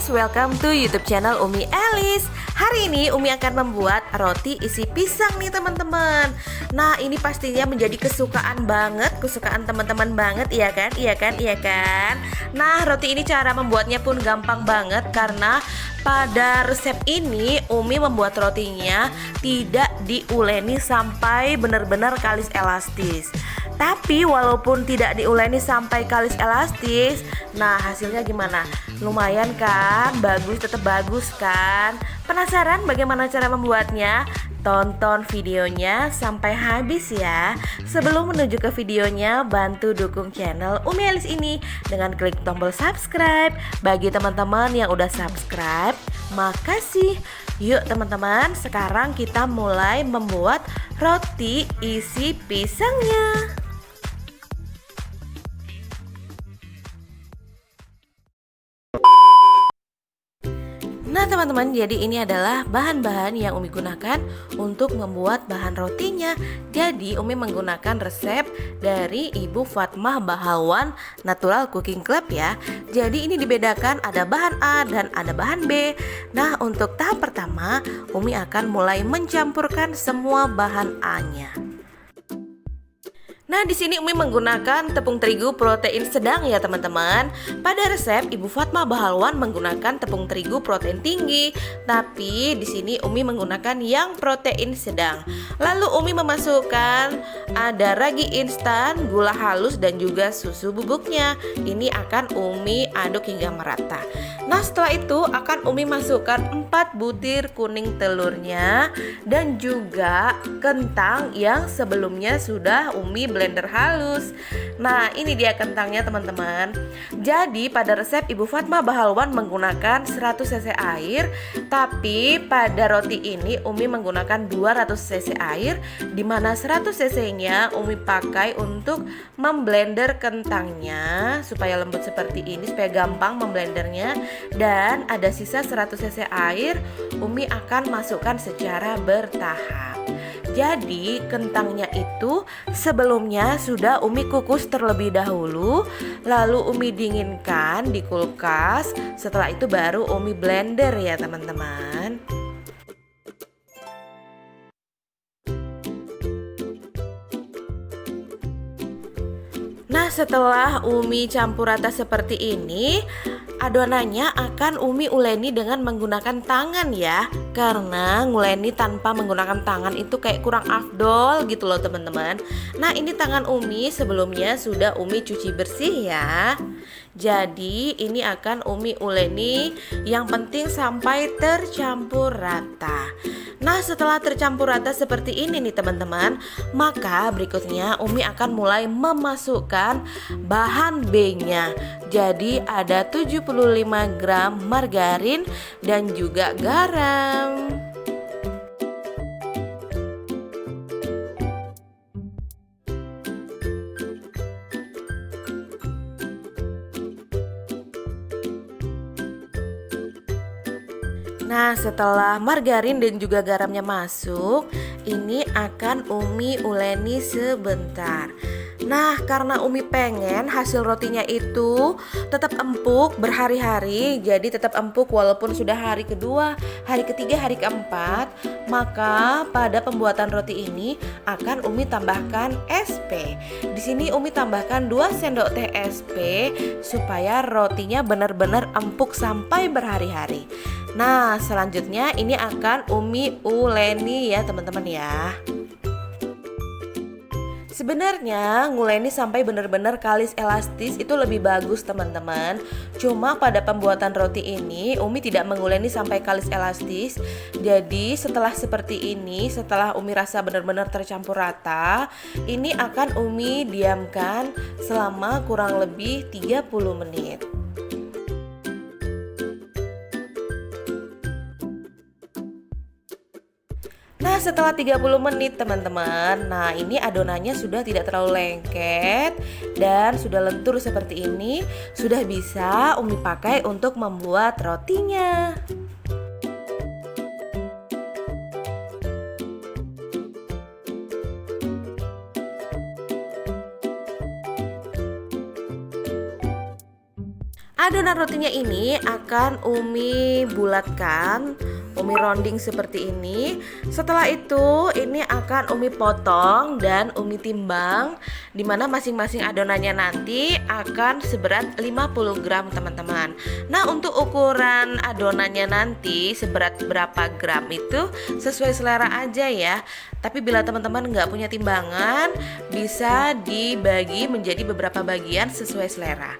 Welcome to YouTube channel Umi Alice. Hari ini Umi akan membuat roti isi pisang nih teman-teman. Nah ini pastinya menjadi kesukaan teman-teman banget, iya kan? Nah roti ini cara membuatnya pun gampang banget, karena pada resep ini Umi membuat rotinya tidak diuleni sampai benar-benar kalis elastis. Tapi walaupun tidak diuleni sampai kalis elastis, nah hasilnya gimana? Lumayan kan? Tetap bagus kan? Penasaran bagaimana cara membuatnya? Tonton videonya sampai habis ya. Sebelum menuju ke videonya, bantu dukung channel Umi Alice ini dengan klik tombol subscribe. Bagi teman-teman yang udah subscribe, makasih. Yuk teman-teman, sekarang kita mulai membuat roti isi pisangnya. Nah teman-teman, jadi ini adalah bahan-bahan yang Umi gunakan untuk membuat bahan rotinya. Jadi Umi menggunakan resep dari Ibu Fatmah Bahalwan Natural Cooking Club ya. Jadi ini dibedakan, ada bahan A dan ada bahan B. Nah untuk tahap pertama, Umi akan mulai mencampurkan semua bahan A-nya. Nah di sini Umi menggunakan tepung terigu protein sedang ya teman-teman. Pada resep Ibu Fatmah Bahalwan menggunakan tepung terigu protein tinggi, tapi di sini Umi menggunakan yang protein sedang. Lalu Umi memasukkan ada ragi instan, gula halus dan juga susu bubuknya. Ini akan Umi aduk hingga merata. Nah setelah itu akan Umi masukkan 4 butir kuning telurnya dan juga kentang yang sebelumnya sudah Umi blender halus. Nah ini dia kentangnya teman-teman. Jadi pada resep Ibu Fatmah Bahalwan menggunakan 100 cc air, tapi pada roti ini Umi menggunakan 200 cc air, dimana 100 cc nya Umi pakai untuk memblender kentangnya supaya lembut seperti ini, supaya gampang memblendernya. Dan ada sisa 100 cc air Umi akan masukkan secara bertahap. Jadi kentangnya itu sebelumnya sudah Umi kukus terlebih dahulu, lalu Umi dinginkan di kulkas. Setelah itu baru Umi blender ya teman-teman. Nah setelah Umi campur rata seperti ini, adonannya akan Umi uleni dengan menggunakan tangan ya. Karena nguleni tanpa menggunakan tangan itu kayak kurang afdol gitu loh teman-teman. Nah ini tangan Umi sebelumnya sudah Umi cuci bersih ya. Jadi ini akan Umi uleni, yang penting sampai tercampur rata. Nah setelah tercampur rata seperti ini nih teman-teman, maka berikutnya Umi akan mulai memasukkan bahan B-nya. Jadi ada 75 gram margarin dan juga garam. Nah setelah margarin dan juga garamnya masuk, ini akan Umi uleni sebentar. Nah karena Umi pengen hasil rotinya itu tetap empuk berhari-hari, jadi tetap empuk walaupun sudah hari kedua, hari ketiga, hari keempat, maka pada pembuatan roti ini akan Umi tambahkan SP. Di sini Umi tambahkan 2 sendok teh SP supaya rotinya benar-benar empuk sampai berhari-hari. Nah selanjutnya ini akan Umi uleni ya teman-teman ya. Sebenarnya nguleni sampai benar-benar kalis elastis itu lebih bagus teman-teman. Cuma pada pembuatan roti ini Umi tidak menguleni sampai kalis elastis. Jadi setelah seperti ini, setelah Umi rasa benar-benar tercampur rata, ini akan Umi diamkan selama kurang lebih 30 menit. Nah, setelah 30 menit teman-teman, nah ini adonannya sudah tidak terlalu lengket dan sudah lentur seperti ini. Sudah bisa Umi pakai untuk membuat rotinya. Adonan rotinya ini akan Umi bulatkan, Umi rounding seperti ini. Setelah itu ini akan Umi potong dan Umi timbang, dimana masing-masing adonannya nanti akan seberat 50 gram teman-teman. Nah, untuk ukuran adonannya nanti seberat berapa gram itu sesuai selera aja ya. Tapi bila teman-teman nggak punya timbangan, bisa dibagi menjadi beberapa bagian sesuai selera.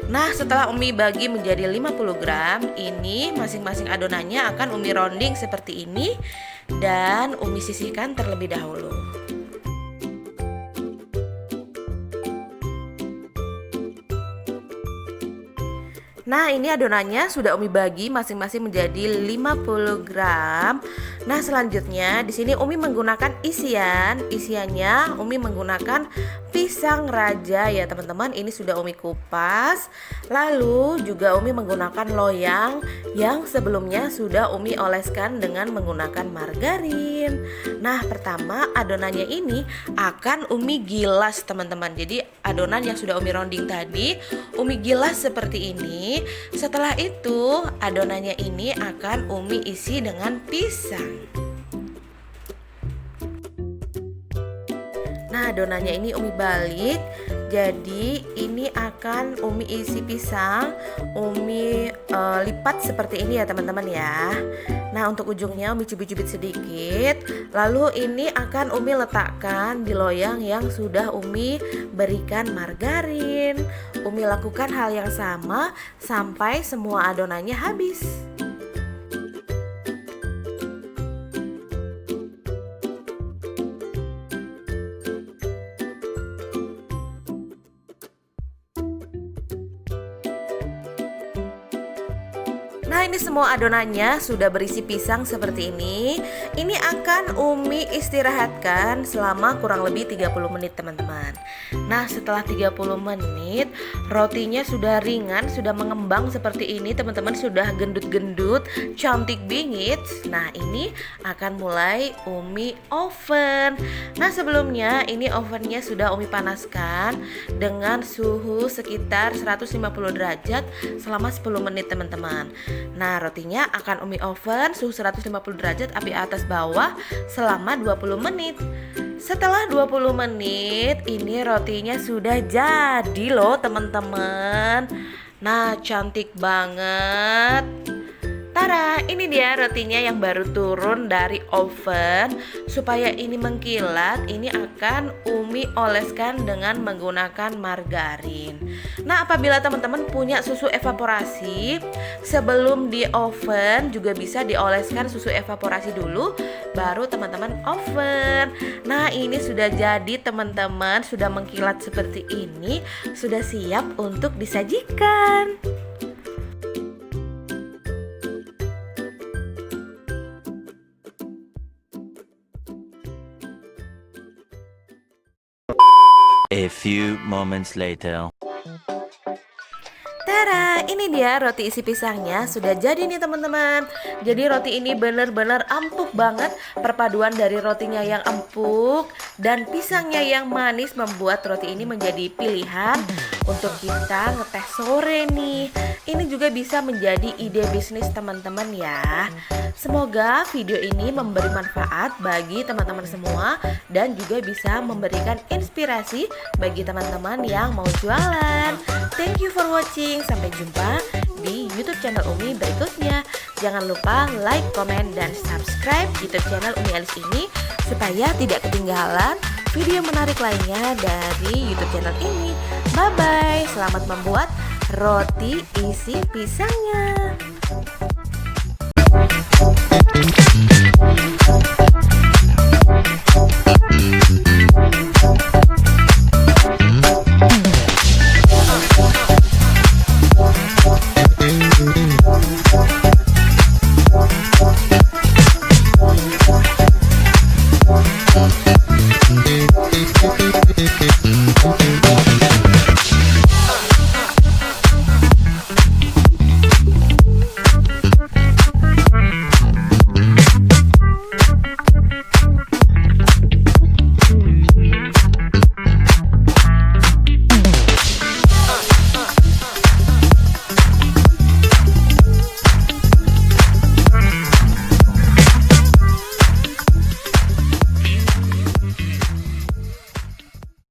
Nah, setelah Umi bagi menjadi 50 gram, ini masing-masing adonannya akan Umi rounding seperti ini dan Umi sisihkan terlebih dahulu. Nah, ini adonannya sudah Umi bagi masing-masing menjadi 50 gram. Nah, selanjutnya di sini Umi menggunakan isiannya Umi menggunakan pisang raja ya teman-teman. Ini sudah Umi kupas. Lalu juga Umi menggunakan loyang yang sebelumnya sudah Umi oleskan dengan menggunakan margarin. Nah, pertama adonannya ini akan Umi gilas teman-teman. Jadi adonan yang sudah Umi rounding tadi Umi gilas seperti ini. Setelah itu adonannya ini akan Umi isi dengan pisang. Nah, adonannya ini Umi balik. Jadi ini akan Umi isi pisang, Umi lipat seperti ini ya teman-teman ya. Nah, untuk ujungnya Umi cubit-cubit sedikit. Lalu ini akan Umi letakkan di loyang yang sudah Umi berikan margarin. Umi lakukan hal yang sama sampai semua adonannya habis. Nah, ini semua adonannya sudah berisi pisang seperti ini. Ini akan Umi istirahatkan selama kurang lebih 30 menit teman-teman. Nah, setelah 30 menit rotinya sudah ringan, sudah mengembang seperti ini teman-teman, sudah gendut-gendut, cantik bingit. Nah, ini akan mulai Umi oven. Nah, sebelumnya ini ovennya sudah Umi panaskan dengan suhu sekitar 150 derajat selama 10 menit teman-teman. Nah, rotinya akan Umi oven suhu 150 derajat api atas bawah selama 20 menit. Setelah 20 menit ini rotinya sudah jadi loh teman-teman. Nah, cantik banget. Tara, ini dia rotinya yang baru turun dari oven. Supaya ini mengkilat, ini akan Umi oleskan dengan menggunakan margarin. Nah, apabila teman-teman punya susu evaporasi, sebelum di oven juga bisa dioleskan susu evaporasi dulu, baru teman-teman oven. Nah, ini sudah jadi teman-teman, sudah mengkilat seperti ini, sudah siap untuk disajikan. A few moments later. Tara, ini dia roti isi pisangnya sudah jadi nih teman-teman. Jadi roti ini benar-benar empuk banget. Perpaduan dari rotinya yang empuk dan pisangnya yang manis membuat roti ini menjadi pilihan untuk kita ngeteh sore nih. Ini juga bisa menjadi ide bisnis teman-teman ya. Semoga video ini memberi manfaat bagi teman-teman semua dan juga bisa memberikan inspirasi bagi teman-teman yang mau jualan. Thank you for watching. Sampai jumpa di YouTube channel Umi berikutnya. Jangan lupa like, komen, dan subscribe YouTube channel Umi Alis ini supaya tidak ketinggalan video menarik lainnya dari YouTube channel ini. Bye bye, selamat membuat roti isi pisangnya.